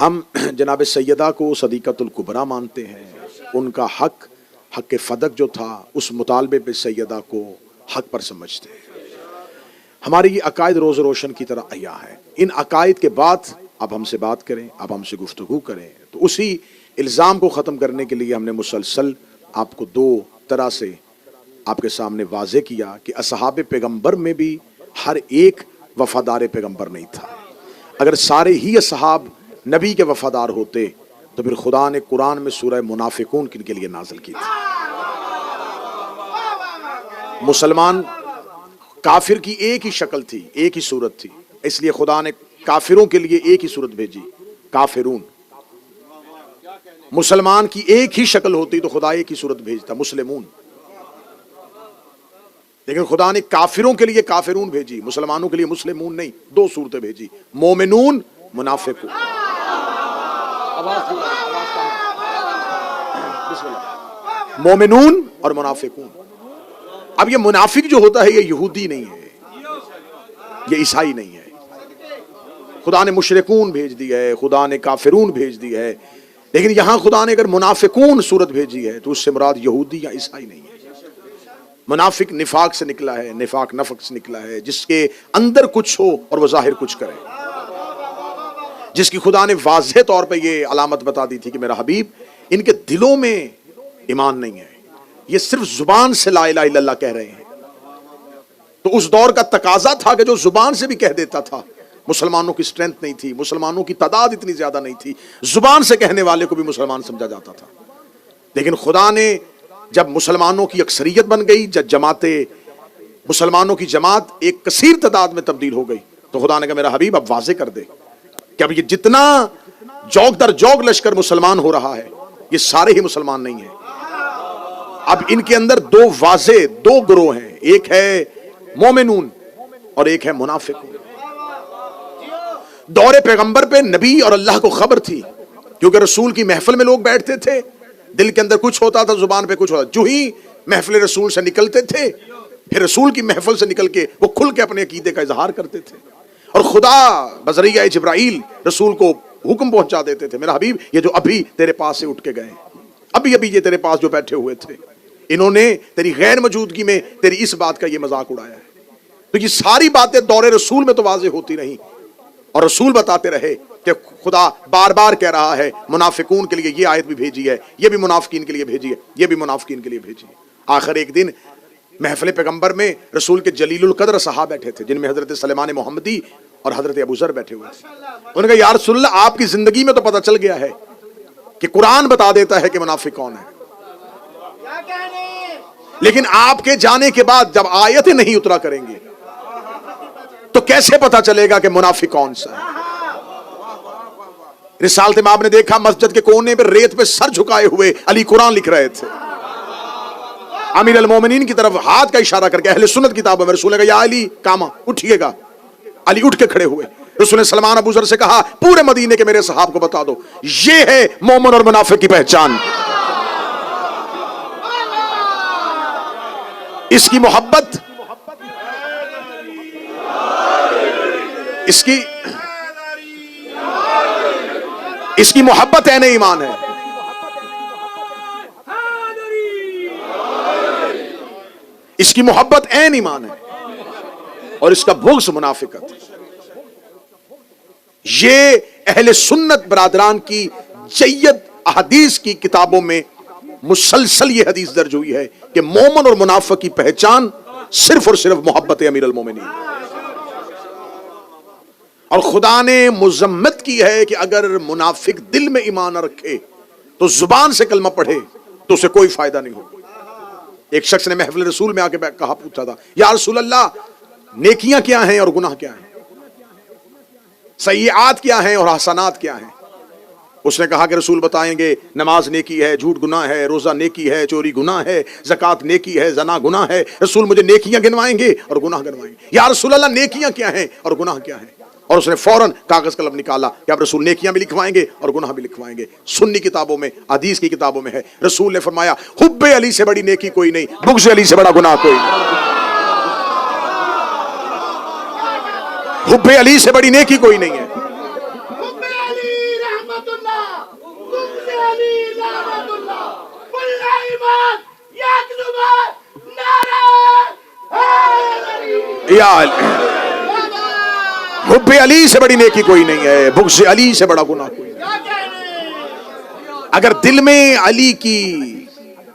ہم جناب سیدہ کو صدیقۃ الکبریٰ مانتے ہیں. ان کا حق فدق جو تھا اس مطالبے پہ سیدہ کو حق پر سمجھتے ہیں. ہماری یہ عقائد روز روشن کی طرح عیاں ہے. ان عقائد کے بعد اب ہم سے بات کریں، اب ہم سے گفتگو کریں، تو اسی الزام کو ختم کرنے کے لیے ہم نے مسلسل آپ کو دو طرح سے آپ کے سامنے واضح کیا کہ اصحاب پیغمبر میں بھی ہر ایک وفادار پیغمبر نہیں تھا. اگر سارے ہی اصحاب نبی کے وفادار ہوتے تو پھر خدا نے قرآن میں سورہ منافقون کن کے لیے نازل کی تھی. مسلمان کافر کی ایک ہی شکل تھی، ایک ہی صورت تھی، اس لیے خدا نے کافروں کے لیے ایک ہی صورت بھیجی، کافرون. مسلمان کی ایک ہی شکل ہوتی تو خدا ایک ہی صورت بھیجتا، مسلمون. لیکن خدا نے کافروں کے لیے کافرون بھیجی، مسلمانوں کے لیے مسلمون نہیں، دو صورتیں بھیجی، مومنون، منافقون. مومنون اور منافقون. اب یہ منافق جو ہوتا ہے یہ یہودی نہیں ہے، یہ عیسائی نہیں ہے. خدا نے مشرکون بھیج دی ہے، خدا نے کافرون بھیج دی ہے، لیکن یہاں خدا نے اگر منافقون صورت بھیجی ہے تو اس سے مراد یہودی یا عیسائی نہیں ہے. منافق نفاق سے نکلا ہے، نفاق نفق سے نکلا ہے، جس کے اندر کچھ ہو اور وہ ظاہر کچھ کرے، جس کی خدا نے واضح طور پہ یہ علامت بتا دی تھی کہ میرا حبیب ان کے دلوں میں ایمان نہیں ہے، یہ صرف زبان سے لا الہ الا اللہ کہہ رہے ہیں. تو اس دور کا تقاضا تھا کہ جو زبان سے بھی کہہ دیتا تھا، مسلمانوں کی سٹرینتھ نہیں تھی، مسلمانوں کی تعداد اتنی زیادہ نہیں تھی، زبان سے کہنے والے کو بھی مسلمان سمجھا جاتا تھا. لیکن خدا نے جب مسلمانوں کی اکثریت بن گئی، جب مسلمانوں کی جماعت ایک کثیر تعداد میں تبدیل ہو گئی، تو خدا نے کہا میرا حبیب اب واضح کر دے کہ اب یہ جتنا جوگ در جوگ لشکر مسلمان ہو رہا ہے یہ سارے ہی مسلمان نہیں ہیں. اب ان کے اندر دو واضح دو گروہ ہیں، ایک ہے مومنون اور ایک ہے منافقون. دور پیغمبر پہ نبی اور اللہ کو خبر تھی، کیونکہ رسول کی محفل میں لوگ بیٹھتے تھے، دل کے اندر کچھ ہوتا تھا، زبان پہ کچھ ہوتا. جو ہی محفل رسول سے نکلتے تھے پھر رسول کی محفل سے نکل کے وہ کھل کے اپنے عقیدے کا اظہار کرتے تھے، اور خدا بذریعہ جبرائیل رسول کو حکم پہنچا دیتے تھے میرا حبیب یہ جو ابھی تیرے پاس سے اٹھ کے گئے، ابھی یہ تیرے پاس جو بیٹھے ہوئے تھے، انہوں نے تیری غیر موجودگی میں تیری اس بات کا یہ مذاق اڑایا ہے. تو یہ ساری باتیں دور رسول میں تو واضح ہوتی رہیں، اور رسول بتاتے رہے کہ خدا بار بار کہہ رہا ہے منافقون کے لیے یہ آیت بھی بھیجی ہے، یہ بھی منافقین کے لیے بھیجی ہے، یہ بھی منافقین کے لیے بھیجی ہے. آخر ایک دن محفل پیغمبر میں رسول کے جلیل القدر صحابہ بیٹھے تھے، جن میں حضرت سلیمان محمدی اور حضرت ابو ذر بیٹھے ہوئے تھے. انہوں نے کہا یا رسول اللہ آپ کی زندگی میں تو پتہ چل گیا ہے کہ قرآن بتا دیتا ہے کہ منافق کون ہے، لیکن آپ کے جانے کے بعد جب آیتیں نہیں اترا کریں گے تو کیسے پتہ چلے گا کہ منافق کون سا ہے. رسالت میں آپ نے دیکھا مسجد کے کونے پہ ریت پہ سر جھکائے ہوئے علی قرآن لکھ رہے تھے، امیر المومنین کی طرف ہاتھ کا اشارہ کر کے. اہل سنت کتابوں میں رسول نے کہا یا علی کاما اٹھیے گا، علی اٹھ کے کھڑے ہوئے. رسول نے سلمان ابو ذر سے کہا پورے مدینے کے میرے صحاب کو بتا دو یہ ہے مومن اور منافق کی پہچان. اس کی محبت اس کی محبت عین ایمان ہے، اس کی محبت عین ایمان ہے، اور اس کا بغض منافقت. یہ اہل سنت برادران کی جید احادیث کی کتابوں میں مسلسل یہ حدیث درج ہوئی ہے کہ مومن اور منافق کی پہچان صرف اور صرف محبت امیر المومنین. اور خدا نے مذمت کی ہے کہ اگر منافق دل میں ایمان نہ رکھے تو زبان سے کلمہ پڑھے تو اسے کوئی فائدہ نہیں ہوگا. ایک شخص نے محفل رسول میں آ کے کہا پوچھا تھا یا رسول اللہ نیکیاں کیا ہیں اور گناہ کیا ہیں، سیئات کیا ہیں اور حسنات کیا ہیں. اس نے کہا کہ رسول بتائیں گے نماز نیکی ہے، جھوٹ گناہ ہے، روزہ نیکی ہے، چوری گناہ ہے، زکوٰۃ نیکی ہے، زنا گناہ ہے. رسول مجھے نیکیاں گنوائیں گے اور گناہ گنوائیں گے. یا رسول اللہ نیکیاں کیا ہیں اور گناہ کیا ہیں؟ اور اس نے فوراً کاغذ قلم نکالا کہ اب رسول نیکیاں بھی لکھوائیں گے اور گناہ بھی لکھوائیں گے. سنی کتابوں میں حدیث کی کتابوں میں ہے رسول نے فرمایا حب علی سے بڑی نیکی کوئی نہیں، بغض علی سے بڑا گناہ کوئی نہیں. حب علی سے بڑی نیکی کوئی نہیں ہے. یا حب علی سے بڑی نیکی کوئی نہیں ہے، بغض علی سے بڑا گناہ کوئی نہیں۔ اگر دل میں علی کی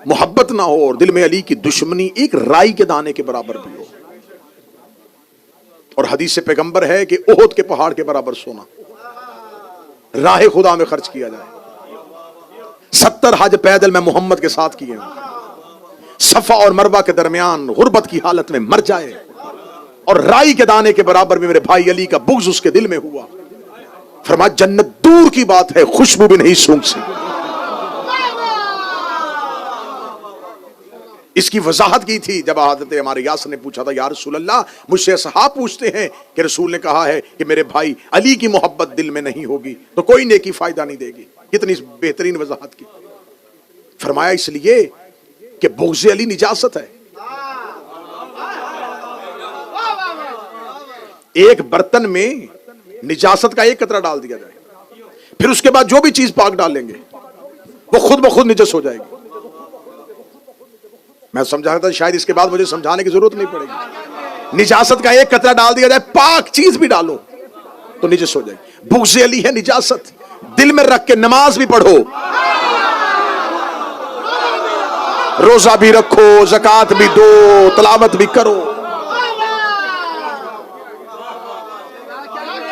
محبت نہ ہو اور دل میں علی کی دشمنی ایک رائی کے دانے کے برابر بھی ہو، اور حدیث سے پیغمبر ہے کہ احد کے پہاڑ کے برابر سونا راہ خدا میں خرچ کیا جائے، 70 حج پیدل میں محمد کے ساتھ کیے ہیں، صفا اور مروہ کے درمیان غربت کی حالت میں مر جائے اور رائی کے دانے کے برابر بھی میرے بھائی علی کا بغض اس کے دل میں ہوا، فرمایا جنت دور کی بات ہے خوشبو بھی نہیں سونگھ سکتی۔ اس کی وضاحت کی تھی جب حضرت ہمارے یاسر نے پوچھا تھا، یا رسول اللہ مجھ سے صحابہ پوچھتے ہیں کہ رسول نے کہا ہے کہ میرے بھائی علی کی محبت دل میں نہیں ہوگی تو کوئی نیکی فائدہ نہیں دے گی، کتنی بہترین وضاحت کی۔ فرمایا اس لیے کہ بغض علی نجاست ہے، ایک برتن میں نجاست کا ایک قطرہ ڈال دیا جائے، پھر اس کے بعد جو بھی چیز پاک ڈالیں گے وہ خود بخود نجس ہو جائے گی۔ میں سمجھا تھا شاید اس کے بعد مجھے سمجھانے کی ضرورت نہیں پڑے گی، نجاست کا ایک قطرہ ڈال دیا جائے، پاک چیز بھی ڈالو تو نجس ہو جائے گی۔ بغض علی ہے نجاست، دل میں رکھ کے نماز بھی پڑھو، روزہ بھی رکھو، زکوٰۃ بھی دو، تلاوت بھی کرو۔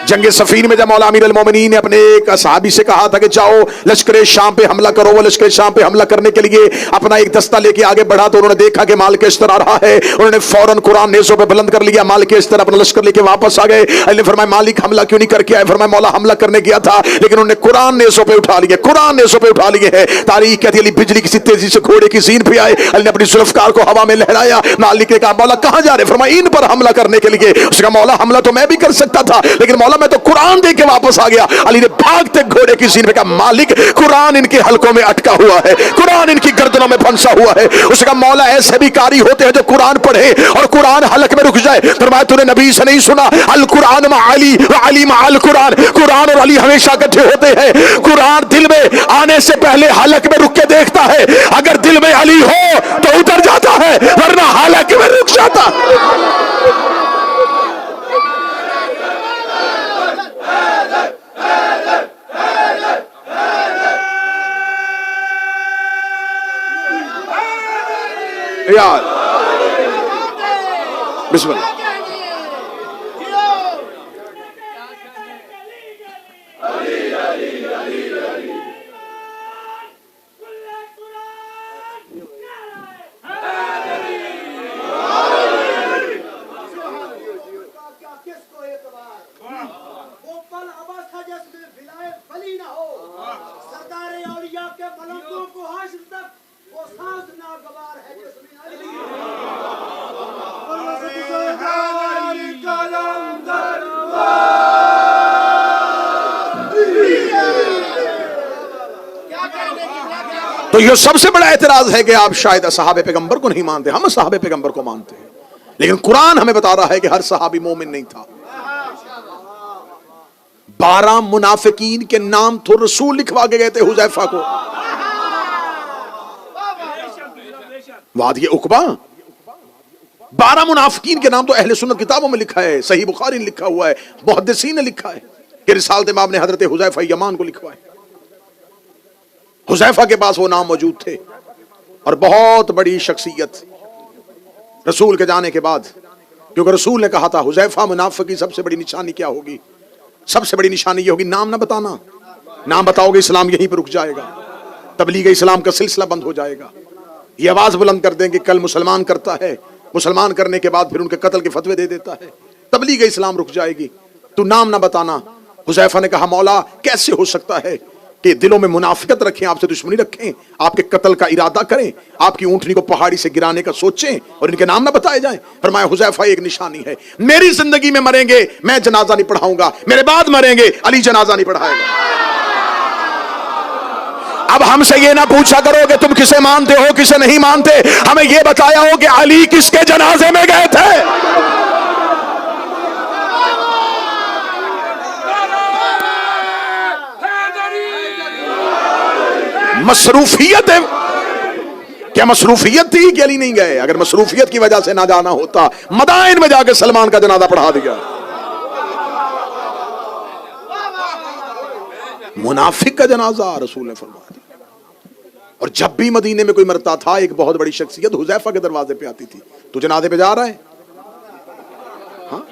جنگ صفین میں جب مولا امیر المومنین نے اپنے ایک صحابی سے کہا تھا کہ جاؤ لشکر شام پہ حملہ کرو، وہ لشکر شام پہ حملہ کرنے کے لیے اپنا ایک دستہ لے کے آگے بڑھا تو انہوں نے دیکھا کہ مال کے استر آ رہا ہے، انہوں نے فوراً قرآن نیزوں پہ بلند کر لیا، مال کے استر اپنا لشکر لے کے واپس آ گئے۔ علی نے فرمایا مالک حملہ کیوں نہیں کر کے آئے؟ فرمایا مولا حملہ کرنے گیا تھا لیکن انہوں نے قرآن نیزوں پہ اٹھا لیے، قرآن نیزوں پہ اٹھا لیے ہیں۔ تاریخ کہتی ہے علی بجلی کسی تیزی سے گھوڑے کی زین پہ آئے، علی نے اپنی ذوالفقار کو ہوا میں لہرایا، مالک نے کہا مولا کہاں جا رہے؟ فرمایا ان پر حملہ کرنے کے لیے۔ اس نے کہا مولا حملہ تو میں بھی کر سکتا تھا لیکن مولا میں تو قرآن دے کے واپس آ گیا۔ علی نے بھاگتے گھوڑے کی زین پہ کہا مالک قرآن ان کے حلقوں میں اٹکا ہوا ہے، قرآن ان کی گردنوں میں پھنسا ہوا ہے۔ اس نے کہا مولا ایسے بھی قاری ہوتے ہیں جو قرآن پڑھے اور قرآن حلق میں رک جائے۔ فرمایا تو نے نبی سے نہیں سنا القرآن مع علی و علی مع القرآن، قرآن اور علی ہمیشہ اکٹھے ہوتے ہیں۔ قرآن دل میں آنے سے پہلے حلق میں رک کے دیکھتا ہے، اگر دل میں علی ہو تو اتر جاتا ہے ورنہ حلق میں رک جاتا۔ یار بسم اللہ۔ تو یہ سب سے بڑا اعتراض ہے کہ آپ شاید صحابہ پیغمبر کو نہیں مانتے، ہم صحابہ پیغمبر کو مانتے ہیں، لیکن قرآن ہمیں بتا رہا ہے کہ ہر صحابی مومن نہیں تھا۔ 12 منافقین کے نام تو رسول لکھوا کے گئے تھے حذیفہ کو، وادی عقبہ 12 منافقین کے نام تو اہل سنت کتابوں میں لکھا ہے، صحیح بخاری نے لکھا ہوا ہے، محدثین نے لکھا ہے کہ رسالت امام نے حضرت حذیفہ یمان کو لکھوا ہے۔ حذیفہ کے پاس وہ نام موجود تھے اور بہت بڑی شخصیت رسول کے جانے کے بعد، کیونکہ رسول نے کہا تھا حذیفہ منافق کی سب سے بڑی نشانی کیا ہوگی؟ سب سے بڑی نشانی یہ ہوگی نام نہ بتانا، نام بتاؤ گے اسلام یہیں پر رک جائے گا، تبلیغ اسلام کا سلسلہ بند ہو جائے گا۔ یہ آواز بلند کر دیں کہ کل مسلمان کرتا ہے، مسلمان کرنے کے بعد پھر ان کے قتل کے فتوے دے دیتا ہے، تبلیغ اسلام رک جائے گی، تو نام نہ بتانا۔ حذیفہ نے کہا مولا کیسے ہو سکتا ہے کہ دلوں میں منافقت رکھیں، آپ سے دشمنی رکھیں، آپ کے قتل کا ارادہ کریں، آپ کی اونٹنی کو پہاڑی سے گرانے کا سوچیں اور ان کے نام نہ بتائے جائیں؟ فرمایا حذیفہ ایک نشانی ہے، میری زندگی میں مریں گے میں جنازہ نہیں پڑھاؤں گا، میرے بعد مریں گے علی جنازہ نہیں پڑھائے گا۔ اب ہم سے یہ نہ پوچھا کرو کہ تم کسے مانتے ہو کسے نہیں مانتے، ہمیں یہ بتایا ہو کہ علی کس کے جنازے میں گئے تھے۔ مصروفیت ہے. کیا مصروفیت تھی کہ علی نہیں گئے؟ اگر مصروفیت کی وجہ سے نہ جانا ہوتا مدائن میں جا کے سلمان کا جنازہ پڑھا دیا. منافق کا جنازہ رسول نے فرما دیا. اور جب بھی مدینے میں کوئی مرتا تھا ایک بہت بڑی شخصیت حذیفہ کے دروازے پہ آتی تھی, تو جنازے پہ جا رہا ہے. ہاں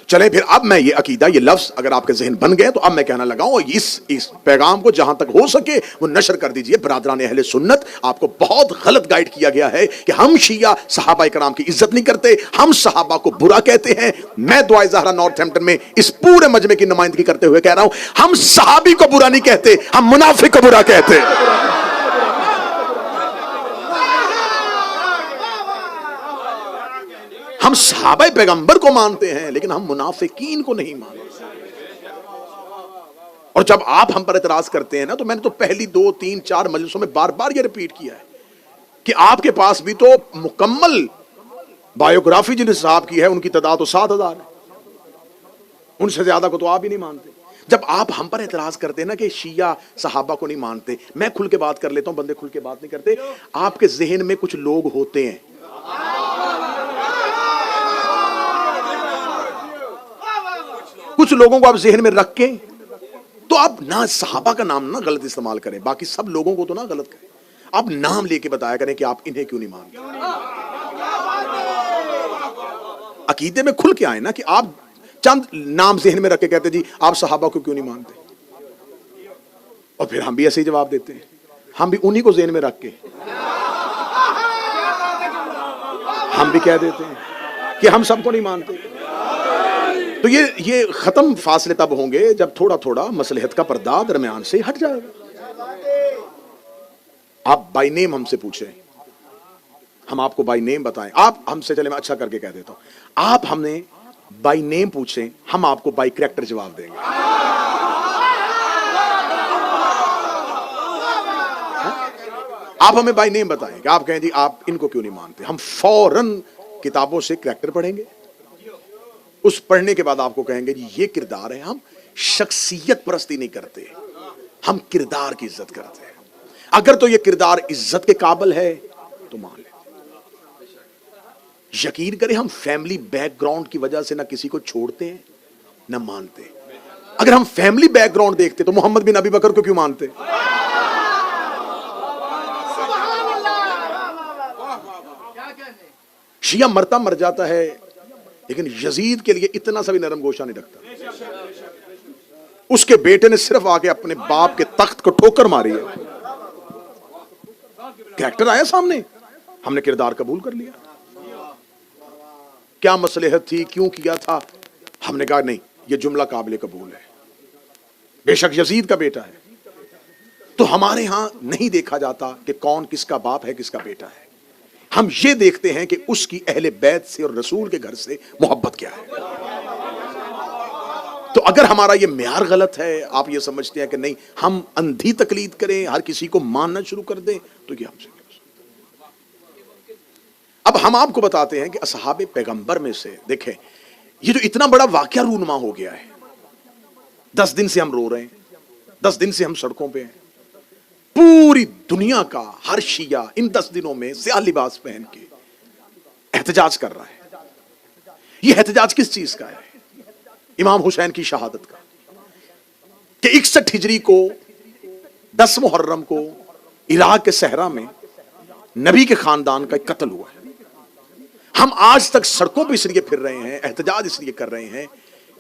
چلیں پھر اب میں یہ عقیدہ, یہ لفظ اگر آپ کے ذہن بن گئے تو اب میں کہنا لگا ہوں, اس پیغام کو جہاں تک ہو سکے وہ نشر کر دیجئے. برادران اہل سنت, آپ کو بہت غلط گائیڈ کیا گیا ہے کہ ہم شیعہ صحابہ کرام کی عزت نہیں کرتے, ہم صحابہ کو برا کہتے ہیں. میں دعائے زہرا نارتھ ہیمپٹن میں اس پورے مجمع کی نمائندگی کرتے ہوئے کہہ رہا ہوں, ہم صحابی کو برا نہیں کہتے, ہم منافق کو برا کہتے. ہم صحابہ پیغمبر کو مانتے ہیں لیکن ہم منافقین کو نہیں مانتے. اور جب آپ ہم پر اعتراض کرتے ہیں نا, تو میں نے تو پہلی 2 3 4 مجلسوں میں بار بار یہ ریپیٹ کیا ہے کہ آپ کے پاس بھی تو مکمل بایوگرافی جن صاحب کی ہے ان کی تعداد تو 7,000 ہے, ان سے زیادہ کو تو آپ ہی نہیں مانتے. جب آپ ہم پر اعتراض کرتے ہیں نا کہ شیعہ صحابہ کو نہیں مانتے, میں کھل کے بات کر لیتا ہوں, بندے کھل کے بات نہیں کرتے. آپ کے ذہن میں کچھ لوگ ہوتے ہیں, کچھ لوگوں کو آپ ذہن میں رکھ کے تو آپ نہ صحابہ کا نام نہ غلط استعمال کریں, باقی سب لوگوں کو تو نہ غلط کریں. آپ نام لے کے بتایا کریں کہ آپ انہیں کیوں نہیں مانتے. عقیدے میں کھل کے آئے نا, کہ آپ چند نام ذہن میں رکھ کے کہتے جی آپ صحابہ کو کیوں نہیں مانتے, اور پھر ہم بھی ایسے ہی جواب دیتے ہیں. ہم بھی انہی کو ذہن میں رکھ کے ہم بھی کہہ دیتے ہیں کہ ہم سب کو نہیں مانتے. تو یہ ختم فاصلے تب ہوں گے جب تھوڑا تھوڑا مصلحت کا پردہ درمیان سے ہٹ جائے گا. آپ بائی نیم ہم سے پوچھیں, ہم آپ کو بائی نیم بتائیں. آپ ہم سے, چلے میں اچھا کر کے کہہ دیتا ہوں, آپ ہم نے بائی نیم پوچھیں, ہم آپ کو بائی کریکٹر جواب دیں گے. آپ ہمیں بائی نیم بتائیں کہ آپ کہیں جی آپ ان کو کیوں نہیں مانتے, ہم فوراً کتابوں سے کریکٹر پڑھیں گے. اس پڑھنے کے بعد آپ کو کہیں گے جی یہ کردار ہے. ہم شخصیت پرستی نہیں کرتے, ہم کردار کی عزت کرتے ہیں. اگر تو یہ کردار عزت کے قابل ہے تو مان لیں. یقین کریں ہم فیملی بیک گراؤنڈ کی وجہ سے نہ کسی کو چھوڑتے ہیں نہ مانتے. اگر ہم فیملی بیک گراؤنڈ دیکھتے تو محمد بن ابی بکر کو کیوں مانتے. شیعہ مرتا مر جاتا ہے لیکن یزید کے لیے اتنا سا بھی نرم گوشہ نہیں رکھتا. اس کے بیٹے نے صرف آ کے اپنے باپ کے تخت کو ٹھوکر ماری ہے, کریکٹر آیا سامنے, ہم نے کردار قبول کر لیا. کیا مصلحت تھی, کیوں کیا تھا, ہم نے کہا نہیں یہ جملہ قابل قبول ہے, بے شک یزید کا بیٹا ہے. تو ہمارے ہاں نہیں دیکھا جاتا کہ کون کس کا باپ ہے کس کا بیٹا ہے, ہم یہ دیکھتے ہیں کہ اس کی اہل بیت سے اور رسول کے گھر سے محبت کیا ہے. تو اگر ہمارا یہ معیار غلط ہے, آپ یہ سمجھتے ہیں کہ نہیں ہم اندھی تقلید کریں, ہر کسی کو ماننا شروع کر دیں, تو یہ ہم سے. اب ہم آپ کو بتاتے ہیں کہ اصحاب پیغمبر میں سے دیکھیں, یہ جو اتنا بڑا واقعہ رونما ہو گیا ہے, 10 دن سے ہم رو رہے ہیں, 10 دن سے ہم سڑکوں پہ ہیں. پوری دنیا کا ہر شیعہ ان 10 دنوں میں سیاہ لباس پہن کے احتجاج کر رہا ہے. یہ احتجاج کس چیز کا ہے؟ امام حسین کی شہادت کا, کہ 61 ہجری کو 10 محرم کو عراق کے صحرا میں نبی کے خاندان کا ایک قتل ہوا ہے. ہم آج تک سڑکوں پہ اس لیے پھر رہے ہیں, احتجاج اس لیے کر رہے ہیں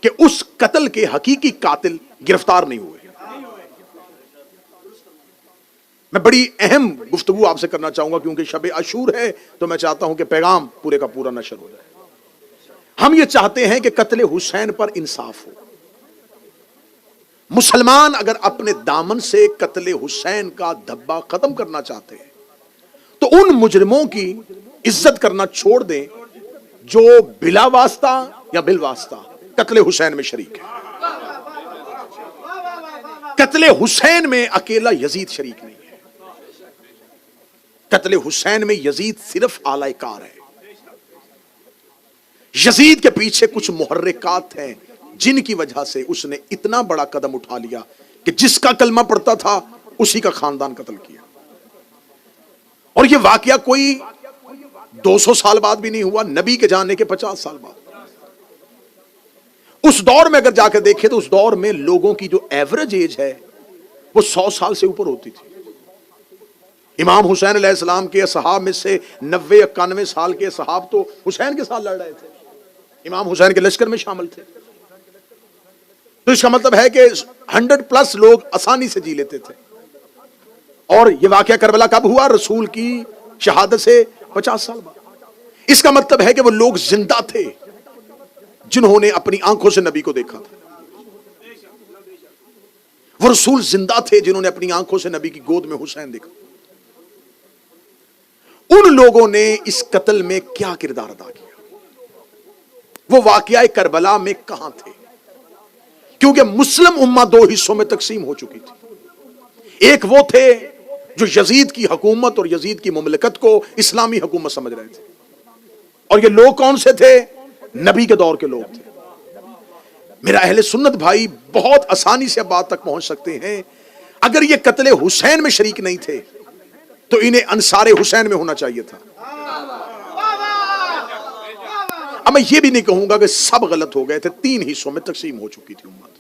کہ اس قتل کے حقیقی قاتل گرفتار نہیں ہوئے. میں بڑی اہم گفتگو آپ سے کرنا چاہوں گا کیونکہ شب عاشور ہے, تو میں چاہتا ہوں کہ پیغام پورے کا پورا نشر ہو جائے. ہم یہ چاہتے ہیں کہ قتل حسین پر انصاف ہو. مسلمان اگر اپنے دامن سے قتل حسین کا دھبا ختم کرنا چاہتے ہیں تو ان مجرموں کی عزت کرنا چھوڑ دیں جو بلا واسطہ یا بالواسطہ قتل حسین میں شریک ہے. قتل حسین میں اکیلا یزید شریک نہیں ہے. قتل حسین میں یزید صرف اعلی کار ہے. یزید کے پیچھے کچھ محرکات ہیں جن کی وجہ سے اس نے اتنا بڑا قدم اٹھا لیا کہ جس کا کلمہ پڑھتا تھا اسی کا خاندان قتل کیا. اور یہ واقعہ کوئی 200 سال بعد بھی نہیں ہوا، نبی کے جانے کے 50 سال بعد. اس دور میں اگر جا کے دیکھیں تو اس دور میں لوگوں کی جو ایوریج ایج ہے وہ 100 سال سے اوپر ہوتی تھی. امام حسین علیہ السلام کے اصحاب میں سے 90-91 سال کے اصحاب تو حسین کے ساتھ لڑ رہے تھے، امام حسین کے لشکر میں شامل تھے. تو اس کا مطلب ہے کہ 100+ لوگ آسانی سے جی لیتے تھے. اور یہ واقعہ کربلا کب ہوا؟ رسول کی شہادت سے 50 سال بعد. اس کا مطلب ہے کہ وہ لوگ زندہ تھے جنہوں نے اپنی آنکھوں سے نبی کو دیکھا تھا. وہ رسول زندہ تھے جنہوں نے اپنی آنکھوں سے نبی کی گود میں حسین دیکھا. ان لوگوں نے اس قتل میں کیا کردار ادا کیا؟ وہ واقعہ کربلا میں کہاں تھے؟ کیونکہ مسلم امہ 2 حصوں میں تقسیم ہو چکی تھی. ایک وہ تھے جو یزید کی حکومت اور یزید کی مملکت کو اسلامی حکومت سمجھ رہے تھے. اور یہ لوگ کون سے تھے؟ نبی کے دور کے لوگ تھے. میرا اہل سنت بھائی بہت آسانی سے اب بات تک پہنچ سکتے ہیں. اگر یہ قتل حسین میں شریک نہیں تھے تو انہیں انصار حسین میں ہونا چاہیے تھا. اب میں یہ بھی نہیں کہوں گا کہ سب غلط ہو گئے تھے. 3 حصوں میں تقسیم ہو چکی تھی امت.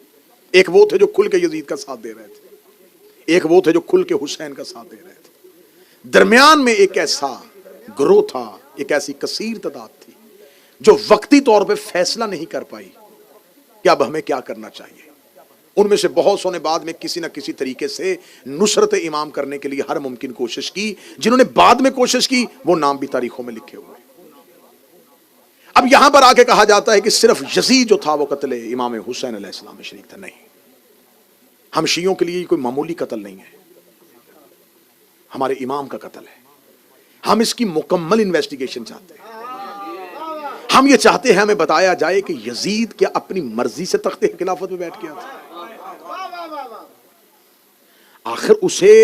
ایک وہ تھے جو کھل کے یزید کا ساتھ دے رہے تھے، ایک وہ تھے جو کھل کے حسین کا ساتھ دے رہے تھے. درمیان میں ایک ایسا گروہ تھا، ایک ایسی کثیر تعداد تھی جو وقتی طور پہ فیصلہ نہیں کر پائی کہ اب ہمیں کیا کرنا چاہیے. ان میں سے بہت سو نے بعد میں کسی نہ کسی طریقے سے نصرت امام کرنے کے لیے ہر ممکن کوشش کی. جنہوں نے بعد میں کوشش کی وہ نام بھی تاریخوں میں لکھے ہوئے. اب یہاں پر آ کے کہا جاتا ہے کہ صرف یزید جو تھا وہ قتل امام حسین علیہ السلام میں شریک تھا. نہیں، ہم شیعوں کے لیے کوئی معمولی قتل نہیں ہے، ہمارے امام کا قتل ہے. ہم اس کی مکمل انویسٹیگیشن چاہتے ہیں. ہم یہ چاہتے ہیں ہمیں بتایا جائے کہ یزید کیا اپنی مرضی سے تخت خلافت میں بیٹھ گیا تھا؟ آخر اسے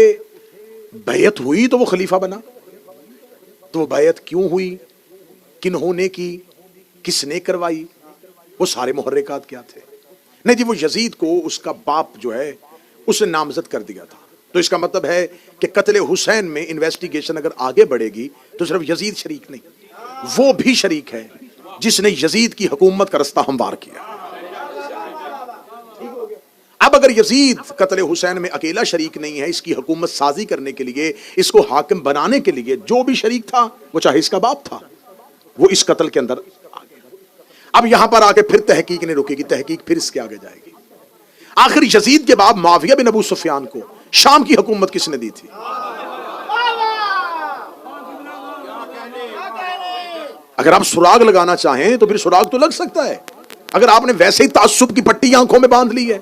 بیعت ہوئی تو وہ خلیفہ بنا. تو وہ بیعت کیوں ہوئی، کنہوں نے کی، کس نے کروائی، وہ سارے محرکات کیا تھے؟ نہیں جی، وہ یزید کو اس کا باپ جو ہے اس نے نامزد کر دیا تھا. تو اس کا مطلب ہے کہ قتل حسین میں انویسٹیگیشن اگر آگے بڑھے گی تو صرف یزید شریک نہیں، وہ بھی شریک ہے جس نے یزید کی حکومت کا رستہ ہموار کیا. اب اگر یزید قتل حسین میں اکیلا شریک نہیں ہے، اس کی حکومت سازی کرنے کے لیے، اس کو حاکم بنانے کے لیے جو بھی شریک تھا، وہ چاہے اس کا باپ تھا، وہ اس قتل کے اندر آ گیا. اب یہاں پر آ کے پھر تحقیق نہیں رکے گی، تحقیق پھر اس کے آگے جائے گی. آخر یزید کے باپ معاویہ بن ابو سفیان کو شام کی حکومت کس نے دی تھی؟ اگر آپ سراغ لگانا چاہیں تو پھر سراغ تو لگ سکتا ہے. اگر آپ نے ویسے ہی تعصب کی پٹی آنکھوں میں باندھ لی ہے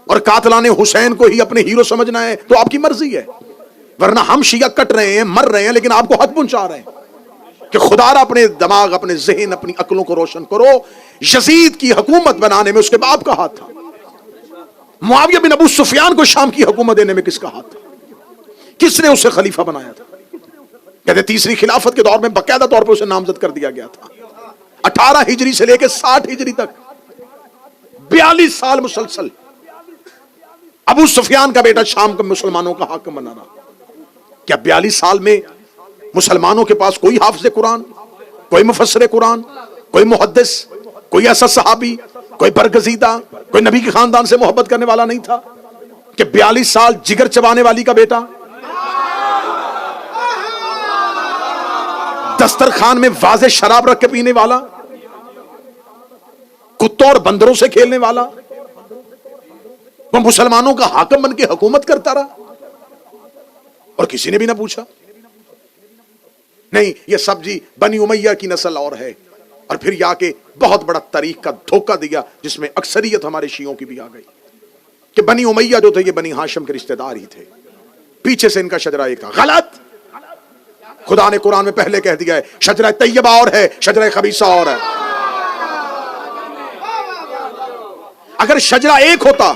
اور قاتلان حسین کو ہی اپنے ہیرو سمجھنا ہے تو آپ کی مرضی ہے. ورنہ ہم شیعہ کٹ رہے ہیں، مر رہے ہیں، لیکن آپ کو حق پہنچا رہے ہیں کہ خدا را اپنے دماغ، اپنے ذہن، اپنی عقلوں کو روشن کرو. یزید کی حکومت بنانے میں اس کے باپ کا ہاتھ تھا. معاویہ بن ابو سفیان کو شام کی حکومت دینے میں کس کا ہاتھ تھا؟ کس نے اسے خلیفہ بنایا تھا؟ کہتے تیسری خلافت کے دور میں باقاعدہ طور پر اسے نامزد کر دیا گیا تھا. 18 ہجری سے لے کے 60 ہجری تک 42 سال مسلسل ابو سفیان کا بیٹا شام کے مسلمانوں کا حاکم بنا رہا. کیا 42 سال میں مسلمانوں کے پاس کوئی حافظ قرآن، کوئی مفسر قرآن، کوئی محدث، کوئی ایسا صحابی، کوئی برگزیدہ، کوئی نبی کے خاندان سے محبت کرنے والا نہیں تھا کہ 42 سال جگر چبانے والی کا بیٹا، دسترخوان میں واضح شراب رکھ کے پینے والا، کتوں اور بندروں سے کھیلنے والا، وہ مسلمانوں کا حاکم بن کے حکومت کرتا رہا اور کسی نے بھی نہ پوچھا؟ نہیں، یہ سب جی بنی امیہ کی نسل اور ہے. اور پھر یا کہ بہت بڑا تاریخ کا دھوکہ دیا جس میں اکثریت ہمارے شیعوں کی بھی آ گئی کہ بنی امیہ جو تھے یہ بنی ہاشم کے رشتہ دار ہی تھے، پیچھے سے ان کا شجرہ ایک تھا. غلط. خدا نے قرآن میں پہلے کہہ دیا ہے شجرہ طیبہ اور ہے، شجرہ خبیثہ اور ہے. اگر شجرہ ایک ہوتا،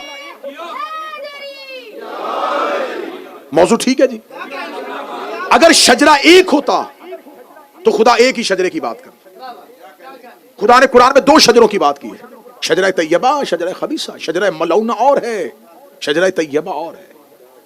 موضوع ٹھیک ہے جی، اگر شجرہ ایک ہوتا تو خدا ایک ہی شجرے کی بات کرتا. خدا نے قرآن میں 2 شجروں کی بات کی ہے، شجرہ طیبہ، شجرہ خبیثہ. شجرہ ملعونہ اور ہے، شجرہ طیبہ اور ہے.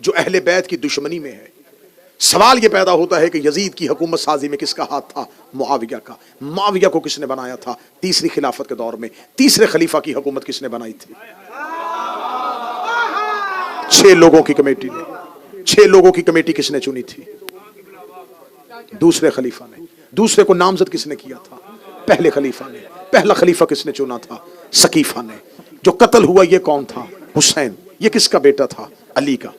جو اہل بیت کی دشمنی میں ہے۔ سوال یہ پیدا ہوتا ہے کہ یزید کی حکومت سازی میں کس کا ہاتھ تھا؟ معاویہ کا۔ معاویہ کو کس نے بنایا تھا؟ تیسری خلافت کے دور میں تیسرے خلیفہ کی حکومت کس نے بنائی تھی؟ 6 لوگوں کی کمیٹی نے۔ 6 لوگوں کی کمیٹی کس نے چنی تھی؟ دوسرے خلیفہ نے۔ دوسرے کو نامزد کس نے کیا تھا؟ پہلے خلیفہ نے۔ پہلا خلیفہ کس نے چنا تھا؟ سقیفہ نے۔ جو قتل ہوا یہ کون تھا؟ حسین۔ یہ کس کا بیٹا تھا؟ علی کا۔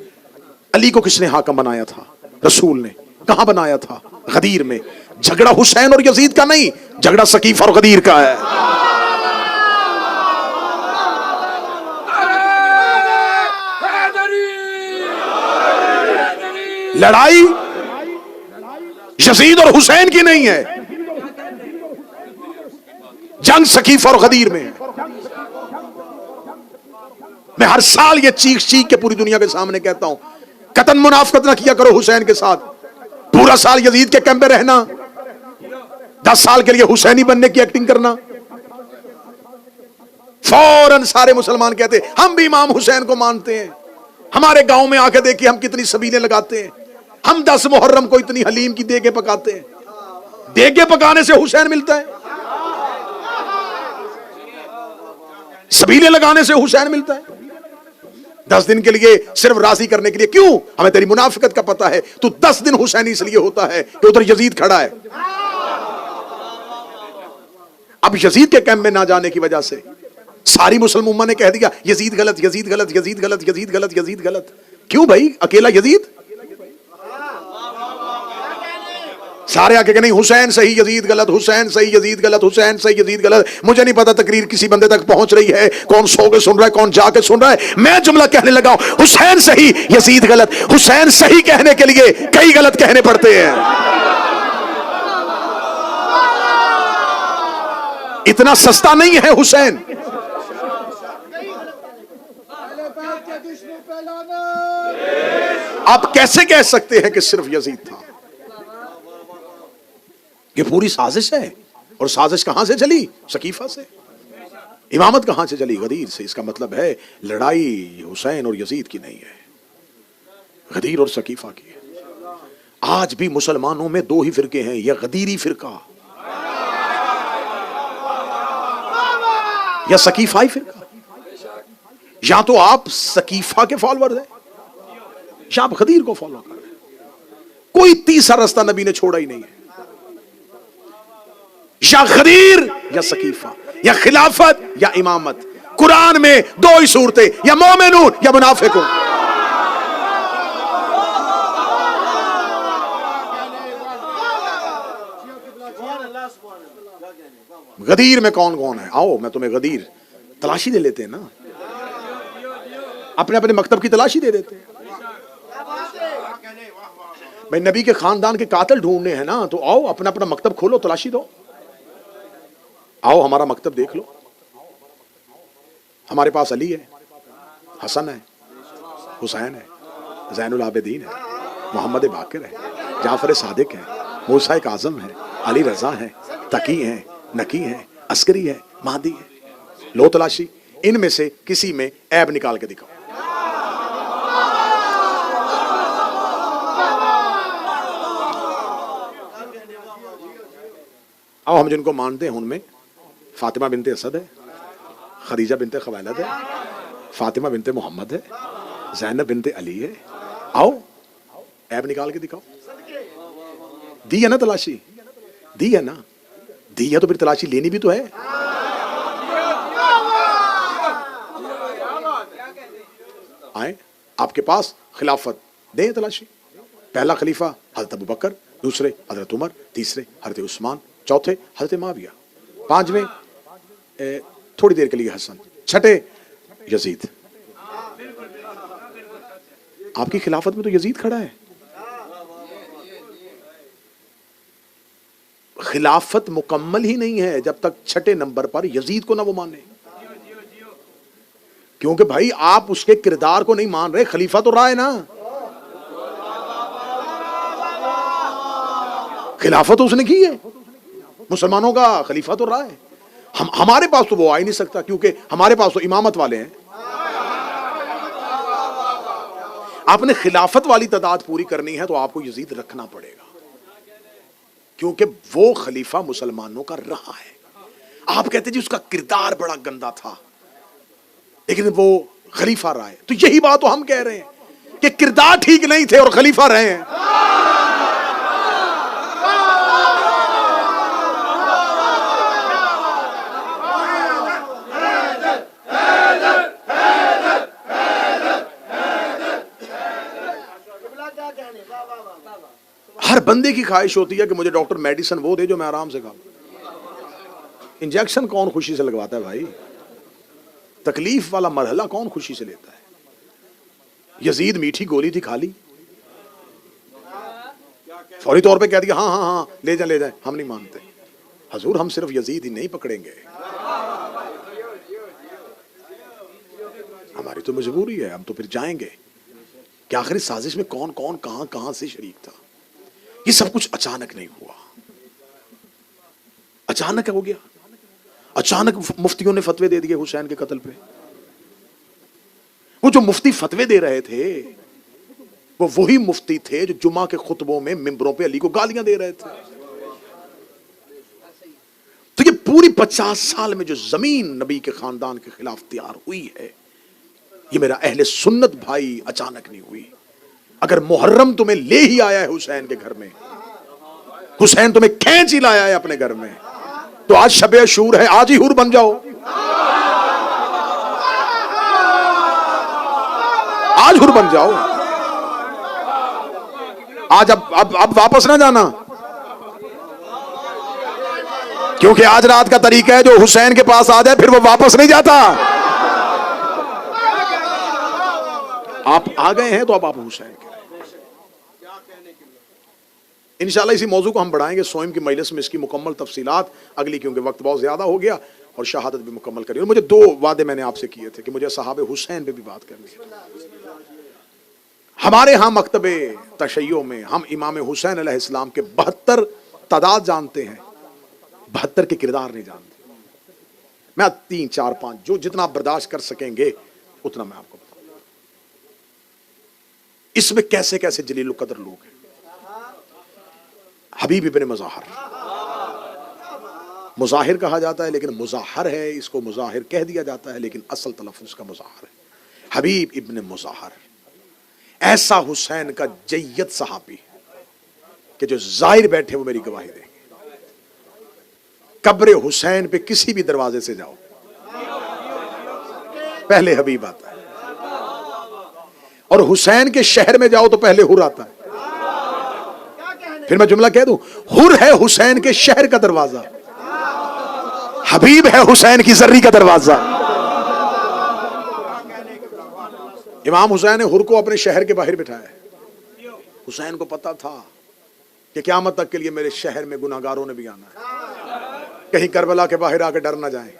علی کو کس نے حاکم بنایا تھا؟ رسول نے۔ کہاں بنایا تھا؟ غدیر میں۔ جھگڑا حسین اور یزید کا نہیں، جھگڑا سقیفہ اور غدیر کا ہے۔ لڑائی یزید اور حسین کی نہیں ہے، جنگ سقیفہ اور غدیر میں ہے۔ میں ہر سال یہ چیخ چیخ کے پوری دنیا کے سامنے کہتا ہوں، قطعاً منافقت نہ کیا کرو حسین کے ساتھ۔ پورا سال یزید کے کیمپ میں رہنا، 10 سال کے لیے حسینی بننے کی ایکٹنگ کرنا، فوراً سارے مسلمان کہتے ہیں ہم بھی امام حسین کو مانتے ہیں۔ ہمارے گاؤں میں آ کے دیکھیے ہم کتنی سبیلیں لگاتے ہیں، ہم 10 محرم کو اتنی حلیم کی دیگیں پکاتے ہیں۔ دیگیں پکانے سے حسین ملتا ہے؟ سبیلیں لگانے سے حسین ملتا ہے؟ 10 دن کے لیے صرف راضی کرنے کے لیے، کیوں؟ ہمیں تیری منافقت کا پتہ ہے، تو 10 دن حسینی اس لیے ہوتا ہے کہ ادھر یزید کھڑا ہے۔ اب یزید کے کیمپ میں نہ جانے کی وجہ سے ساری مسلم امت نے کہہ دیا یزید غلط، یزید غلط، یزید غلط، یزید غلط، یزید غلط۔ کیوں بھائی؟ اکیلا یزید؟ سارے آ کے کہ نہیں حسین صحیح یزید غلط، حسین صحیح یزید غلط، حسین صحیح یزید غلط۔ مجھے نہیں پتا تقریر کسی بندے تک پہنچ رہی ہے، کون سو کے سن رہا ہے، کون جا کے سن رہا ہے۔ میں جملہ کہنے لگا ہوں حسین صحیح یزید غلط۔ حسین صحیح کہنے کے لیے کئی غلط کہنے پڑتے ہیں۔ اتنا سستا نہیں ہے حسین۔ آپ کیسے کہہ سکتے ہیں کہ صرف یزید تھا؟ یہ پوری سازش ہے، اور سازش کہاں سے چلی؟ سقیفہ سے۔ امامت کہاں سے چلی؟ غدیر سے۔ اس کا مطلب ہے لڑائی حسین اور یزید کی نہیں ہے، غدیر اور سقیفہ کی ہے۔ آج بھی مسلمانوں میں 2 ہی فرقے ہیں، یہ غدیری فرقہ یا سقیفائی فرقہ۔ یا تو آپ سقیفہ کے فالوور ہیں یا آپ غدیر کو فالو کر رہے ہیں۔ کوئی تیسرا راستہ نبی نے چھوڑا ہی نہیں ہے، یا غدیر یا سقیفہ، یا خلافت یا امامت۔ قرآن میں 2 ہی صورتیں، یا مومنون یا منافقون۔ غدیر میں کون کون ہے؟ آؤ میں تمہیں غدیر تلاشی دے لیتے ہیں نا، اپنے اپنے مکتب کی تلاشی دے دیتے ہیں۔ بھائی نبی کے خاندان کے قاتل ڈھونڈنے ہیں نا، تو آؤ اپنا اپنا مکتب کھولو، تلاشی دو۔ آؤ ہمارا مکتب دیکھ لو، ہمارے پاس علی ہے، حسن ہے، حسین ہے، زین العابدین ہے، محمد باقر ہے، جعفر صادق ہے، موسیٰ کاظم ہے، علی رضا ہے، تقی ہے، نقی ہے، عسکری ہے، مہدی ہے۔ لو تلاشی، ان میں سے کسی میں عیب نکال کے دکھاؤ۔ آؤ ہم جن کو مانتے ہیں ان میں فاطمہ بنت اسد ہے، خدیجہ بنت خویلد ہے، فاطمہ بنت محمد ہے، زینب بنت علی ہے۔ آؤ عیب نکال کے دکھاؤ۔ دی ہے نا تلاشی؟ دی ہے نا؟ دی ہے تو پھر تلاشی لینی بھی تو ہے۔ آئیں آپ کے پاس خلافت، دیں تلاشی۔ پہلا خلیفہ حضرت ابوبکر، دوسرے حضرت عمر، تیسرے حضرت عثمان، چوتھے حضرت معاویہ، 5ویں تھوڑی دیر کے لیے حسن، 6ٹھے یزید۔ آپ کی خلافت میں تو یزید کھڑا ہے۔ خلافت مکمل ہی نہیں ہے جب تک 6ٹھے نمبر پر یزید کو نہ وہ مانے، کیونکہ بھائی آپ اس کے کردار کو نہیں مان رہے، خلیفہ تو رہا ہے نا، خلافت اس نے کی ہے، مسلمانوں کا خلیفہ تو رہا ہے۔ ہمارے پاس تو وہ آ ہی نہیں سکتا، کیونکہ ہمارے پاس تو امامت والے ہیں۔ آپ نے خلافت والی تعداد پوری کرنی ہے تو آپ کو یزید رکھنا پڑے گا، کیونکہ وہ خلیفہ مسلمانوں کا رہا ہے۔ آپ کہتے جی اس کا کردار بڑا گندا تھا لیکن وہ خلیفہ رہا ہے، تو یہی بات تو ہم کہہ رہے ہیں کہ کردار ٹھیک نہیں تھے اور خلیفہ رہے ہیں۔ ہر بندے کی خواہش ہوتی ہے کہ مجھے ڈاکٹر میڈیسن وہ دے جو میں آرام سے کھاؤں۔ انجیکشن کون خوشی سے لگواتا ہے بھائی؟ تکلیف والا مرحلہ کون خوشی سے لیتا ہے؟ یزید میٹھی گولی تھی، کھا لی، فوری طور پہ کہہ دیا ہاں ہاں ہاں لے جائیں لے جائیں، ہم نہیں مانتے۔ حضور ہم صرف یزید ہی نہیں پکڑیں گے، ہماری تو مجبوری ہے، ہم تو پھر جائیں گے کہ آخر اس سازش میں کون کون کہاں کہاں سے شریک تھا۔ یہ سب کچھ اچانک نہیں ہوا، اچانک ہو گیا۔ اچانک مفتیوں نے فتوے دے دیے حسین کے قتل پہ۔ وہ جو مفتی فتوے دے رہے تھے وہ وہی مفتی تھے جو جمعہ کے خطبوں میں ممبروں پہ علی کو گالیاں دے رہے تھے۔ تو یہ پوری 50 سال میں جو زمین نبی کے خاندان کے خلاف تیار ہوئی ہے، یہ میرا اہل سنت بھائی اچانک نہیں ہوئی۔ اگر محرم تمہیں لے ہی آیا ہے حسین کے گھر میں، حسین تمہیں کھینچ ہی لایا ہے اپنے گھر میں، تو آج شب عاشور ہے، آج ہی حور بن جاؤ، آج حور بن جاؤ، آج اب واپس نہ جانا، کیونکہ آج رات کا طریقہ ہے جو حسین کے پاس آ جائے پھر وہ واپس نہیں جاتا۔ آپ آ گئے ہیں تو اب آپ حسین کے انشاءاللہ اسی موضوع کو ہم بڑھائیں گے سوئم کی مجلس میں، اس کی مکمل تفصیلات اگلی، کیونکہ وقت بہت زیادہ ہو گیا اور شہادت بھی مکمل کری۔ اور مجھے 2 وعدے میں نے آپ سے کیے تھے کہ مجھے صحابہ حسین پہ بھی بات کرنی ہے۔ ہمارے ہاں مکتب تشیع میں ہم امام حسین علیہ السلام کے 72 تعداد جانتے ہیں، 72 کے کردار نہیں جانتے۔ میں 3 4 5 جو جتنا آپ برداشت کر سکیں گے اتنا میں آپ کو بتاؤں گا۔ اس میں کیسے کیسے جلیل القدر لوگ ہیں۔ حبیب ابن مظاہر، مظاہر کہا جاتا ہے لیکن مظاہر ہے، اس کو مظاہر کہہ دیا جاتا ہے لیکن اصل تلفظ کا مظاہر ہے۔ حبیب ابن مظاہر ایسا حسین کا جید صحابی کہ جو ظاہر بیٹھے وہ میری گواہی دیں گے۔ قبر حسین پہ کسی بھی دروازے سے جاؤ پہلے حبیب آتا ہے، اور حسین کے شہر میں جاؤ تو پہلے حر آتا ہے۔ پھر میں جملہ کہہ دوں، حر ہے حسین کے شہر کا دروازہ، حبیب ہے حسین کی زری کا دروازہ۔ امام حسین نے حر کو اپنے شہر کے باہر بٹھایا۔ حسین کو پتا تھا کہ قیامت تک کے لیے میرے شہر میں گناہگاروں نے بھی آنا ہے، کہیں کربلا کے باہر آ کے ڈر نہ جائیں،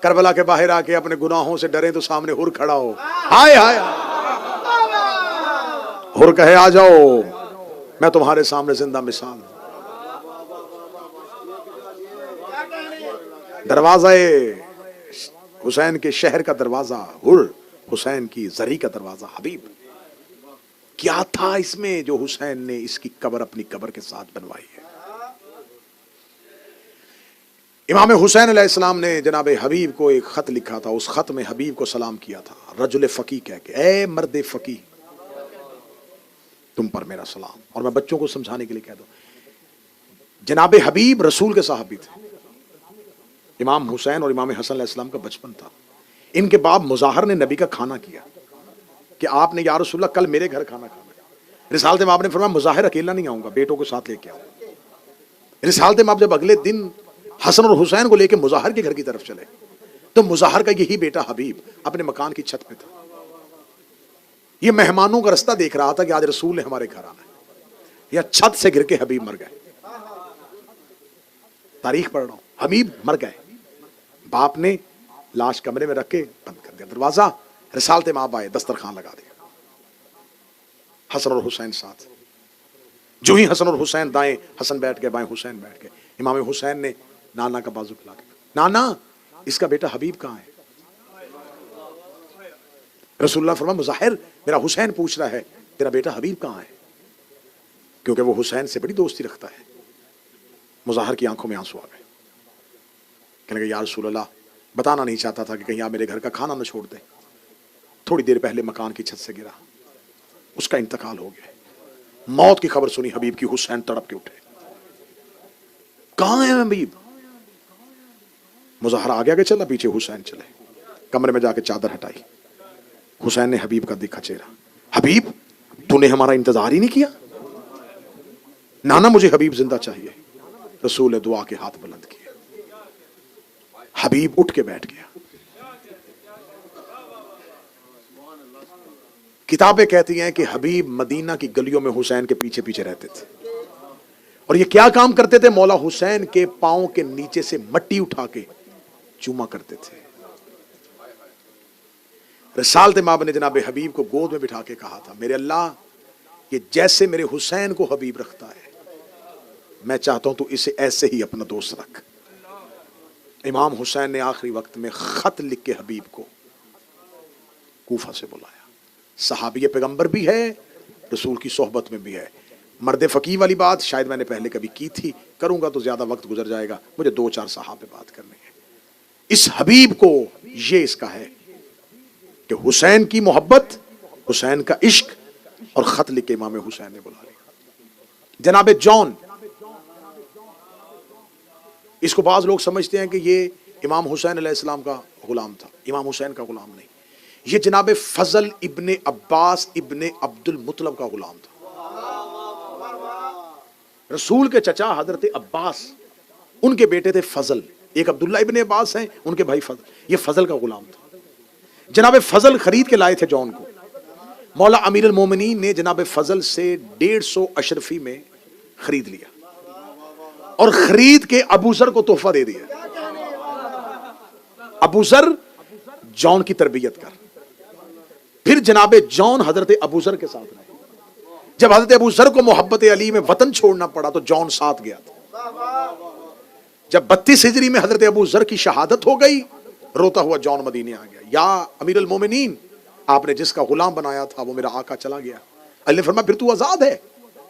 کربلا کے باہر آ کے اپنے گناہوں سے ڈریں تو سامنے حر کھڑا ہو، ہائے ہائے حر کہے آ جاؤ میں تمہارے سامنے زندہ مثال ہوں۔ دروازہ حسین کے شہر کا دروازہ حر، حسین کی زری کا دروازہ حبیب۔ کیا تھا اس میں جو حسین نے اس کی قبر اپنی قبر کے ساتھ بنوائی ہے؟ امام حسین علیہ السلام نے جناب حبیب کو ایک خط لکھا تھا، اس خط میں حبیب کو سلام کیا تھا، رجل فقی کہہ کے، اے مرد فقی تم پر میرا سلام۔ اور میں بچوں کو سمجھانے کے لیے کہہ دوں، جناب حبیب رسول کے صحابی تھے۔ امام حسین اور امام حسن علیہ السلام کا بچپن تھا، ان کے باپ مظاہر نے نبی کا کھانا کیا کہ آپ نے یا رسول اللہ کل میرے گھر کھانا کھانا۔ رسالت مآب نے فرمایا مظاہر اکیلا نہیں آؤں گا، بیٹوں کو ساتھ لے کے آؤں۔ رسالت مآب جب اگلے دن حسن اور حسین کو لے کے مظاہر کے گھر کی طرف چلے تو مظاہر کا یہی بیٹا حبیب اپنے مکان کی چھت پہ تھا۔ یہ مہمانوں کا رستہ دیکھ رہا تھا کہ آج رسول نے ہمارے گھر آنا ہے، یا چھت سے گر کے حبیب مر گئے۔ تاریخ پڑھ رہا ہوں، حبیب مر گئے، باپ نے لاش کمرے میں رکھ کے بند کر دیا دروازہ۔ رسالت مآب آئے، دسترخوان لگا دیا، حسن اور حسین ساتھ۔ جو ہی حسن اور حسین دائیں حسن بیٹھ گئے، بائیں حسین بیٹھ گئے، امام حسین نے نانا کا بازو کھلا کے، نانا اس کا بیٹا حبیب کہاں ہے؟ رسول اللہ فرمایا مظاہر میرا حسین پوچھ رہا ہے تیرا بیٹا حبیب کہاں ہے، کیونکہ وہ حسین سے بڑی دوستی رکھتا ہے۔ مظاہر کی آنکھوں میں آنسو آ گئے، کہنے لگے یا رسول اللہ بتانا نہیں چاہتا تھا کہ کہیں آپ میرے گھر کا کھانا نہ چھوڑ دیں، تھوڑی دیر پہلے مکان کی چھت سے گرا، اس کا انتقال ہو گیا۔ موت کی خبر سنی حبیب کی، حسین تڑپ کے اٹھے، کہاں ہے حبیب؟ مظاہر آگے آگے چلا، پیچھے حسین چلے، کمرے میں جا کے چادر ہٹائی، حسین نے حبیب کا دیکھا چہرہ، حبیب تو نے ہمارا انتظار ہی نہیں کیا؟ نانا مجھے حبیب زندہ چاہیے۔ رسول نے دعا کے ہاتھ بلند کیے، حبیب اٹھ کے بیٹھ گیا۔ کتابیں کہتی ہیں کہ حبیب مدینہ کی گلیوں میں حسین کے پیچھے پیچھے رہتے تھے، اور یہ کیا کام کرتے تھے؟ مولا حسین کے پاؤں کے نیچے سے مٹی اٹھا کے چوما کرتے تھے۔ رسالت مآب نے جناب حبیب کو گود میں بٹھا کے کہا تھا میرے اللہ یہ جیسے میرے حسین کو حبیب رکھتا ہے میں چاہتا ہوں تو اسے ایسے ہی اپنا دوست رکھ۔ امام حسین نے آخری وقت میں خط لکھ کے حبیب کو کوفہ سے بلایا۔ صحابی پیغمبر بھی ہے، رسول کی صحبت میں بھی ہے۔ مرد فقیہ والی بات شاید میں نے پہلے کبھی کی تھی، کروں گا تو زیادہ وقت گزر جائے گا، مجھے 2-4 صحابہ بات کرنی ہے۔ اس حبیب کو یہ اس کا ہے کہ حسین کی محبت، حسین کا عشق، اور خط لکھ کے امام حسین نے بلا لیا۔ جناب جون، اس کو بعض لوگ سمجھتے ہیں کہ یہ امام حسین علیہ السلام کا غلام تھا، امام حسین کا غلام نہیں، یہ جناب فضل ابن عباس ابن عبد المطلب کا غلام تھا۔ رسول کے چچا حضرت عباس، ان کے بیٹے تھے فضل، ایک عبداللہ ابن عباس ہیں، ان کے بھائی فضل، یہ فضل کا غلام تھا۔ جناب فضل خرید کے لائے تھے جون کو، مولا امیر المومنین نے جناب فضل سے 150 اشرفی میں خرید لیا اور خرید کے ابو ذر کو تحفہ دے دیا۔ ابو ذر جون کی تربیت کر، پھر جناب جون حضرت ابو ذر کے ساتھ رہے۔ جب حضرت ابو ذر کو محبت علی میں وطن چھوڑنا پڑا تو جون ساتھ گیا تھا۔ جب 32 ہجری میں حضرت ابو ذر کی شہادت ہو گئی، روتا ہوا جون مدینے آ گیا، یا امیر المومنین آپ نے جس کا غلام بنایا تھا وہ میرا آقا چلا گیا۔ علی نے فرمایا پھر تو آزاد ہے؟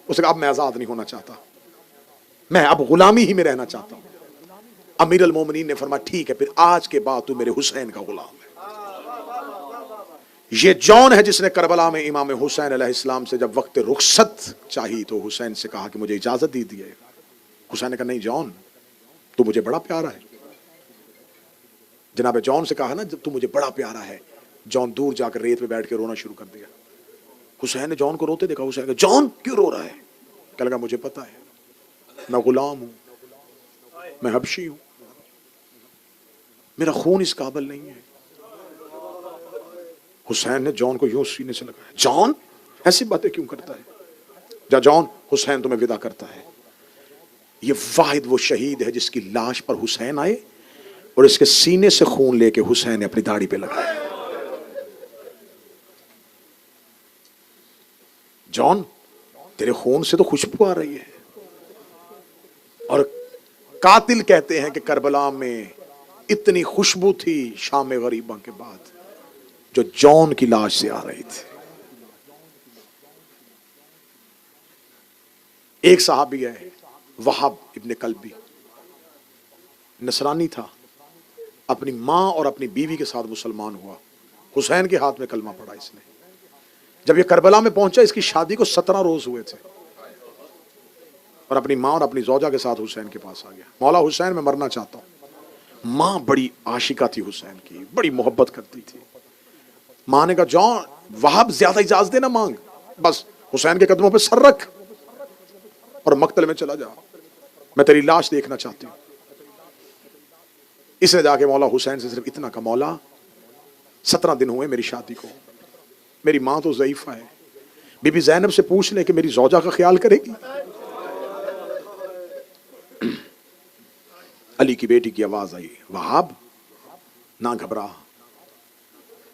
اس نے کہا اب میں آزاد نہیں ہونا چاہتا، میں اب غلامی ہی میں رہنا چاہتا ہوں۔ امیر المومنین نے فرمایا ٹھیک ہے، پھر آج کے بعد تو میرے حسین کا غلام ہے۔ یہ جون ہے جس نے کربلا میں امام حسین علیہ السلام سے جب وقت رخصت چاہی تو حسین سے کہا کہ مجھے اجازت دی دیے۔ حسین نے کہا نہیں جون تو مجھے بڑا پیارا ہے۔ جناب جون سے کہا نا تو مجھے بڑا پیارا ہے، جون دور جا کر ریت پہ بیٹھ کے رونا شروع کر دیا۔ حسین نے جون کو روتے دیکھا، حسین نے کہا جون کیوں رو رہا ہے؟ کہنے لگا مجھے پتا ہے میں غلام ہوں، میں حبشی ہوں، میرا خون اس قابل نہیں ہے۔ حسین نے جون کو یوں سینے سے لگایا، جون ایسی باتیں کیوں کرتا ہے؟ جا جون حسین تمہیں ودا کرتا ہے۔ یہ واحد وہ شہید ہے جس کی لاش پر حسین آئے اور اس کے سینے سے خون لے کے حسین نے اپنی داڑھی پہ لگایا۔ جون تیرے خون سے تو خوشبو آ رہی ہے، اور قاتل کہتے ہیں کہ کربلا میں اتنی خوشبو تھی شام غریبہ کے بعد جو جون کی لاش سے آ رہی تھی۔ ایک صحابی ہے وہاب ابن کلبی، نصرانی تھا، اپنی ماں اور اپنی بیوی کے ساتھ مسلمان ہوا، حسین کے ہاتھ میں کلمہ پڑھا اس نے۔ جب یہ کربلا میں پہنچا اس کی شادی کو 17 روز ہوئے تھے، اور اپنی ماں اور اپنی زوجہ کے ساتھ حسین کے پاس آ گیا، مولا حسین میں مرنا چاہتا ہوں۔ ماں بڑی عاشقہ تھی حسین کی، بڑی محبت کرتی تھی۔ ماں نے کہا جون وہاب زیادہ اجازت نہ مانگ، بس حسین کے قدموں پہ سر رکھ اور مقتل میں چلا جا، میں تیری لاش دیکھنا چاہتی ہوں۔ اس نے جا کے مولا حسین سے صرف اتنا کہا، مولا 17 دن ہوئے میری شادی کو، میری ماں تو ضعیفہ ہے، بی بی زینب سے پوچھ لے کہ میری زوجہ کا خیال کرے گی۔ علی کی بیٹی کی آواز آئی، وہاب نہ گھبرا،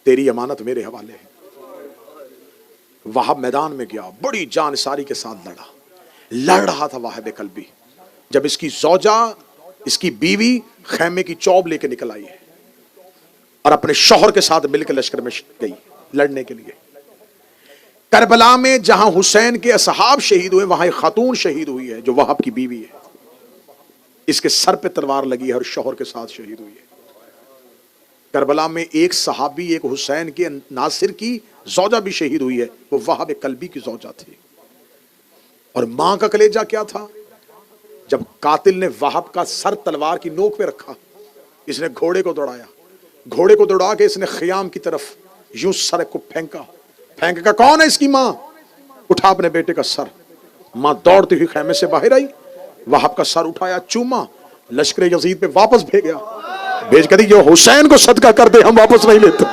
تیری امانت میرے حوالے ہے۔ وہاب میدان میں گیا، بڑی جان ساری کے ساتھ لڑ رہا تھا واحد قلبی، جب اس کی زوجہ، اس کی بیوی خیمے کی چوب لے کے نکل آئی ہے اور اپنے شوہر کے ساتھ مل کے لشکر میں گئی۔ لڑنے کے لیے. کربلا میں جہاں حسین کے اصحاب شہید ہوئے وہاں ایک خاتون شہید ہوئی ہے جو وہب کی بیوی ہے. اس کے سر پہ تلوار لگی ہے اور شوہر کے ساتھ شہید ہوئی ہے. کربلا میں ایک صحابی ایک حسین کے ناصر کی زوجہ بھی شہید ہوئی ہے, وہ وہب کلبی کی زوجہ تھی. اور ماں کا کلیجہ کیا تھا؟ جب قاتل نے وہب کا سر تلوار کی نوک پہ رکھا, اس نے گھوڑے کو دوڑایا, گھوڑے کو دوڑا کے اس نے خیام کی طرف یوں سر کو پھینکا. پھینکا کون ہے؟ اس کی ماں. اٹھا اپنے بیٹے کا سر. ماں دوڑتی ہوئی خیمے سے باہر آئی, وہب کا سر اٹھایا, چوما, لشکر یزید پہ واپس بھیج کر دی جو حسین کو صدقہ کر دے ہم واپس نہیں لیتے.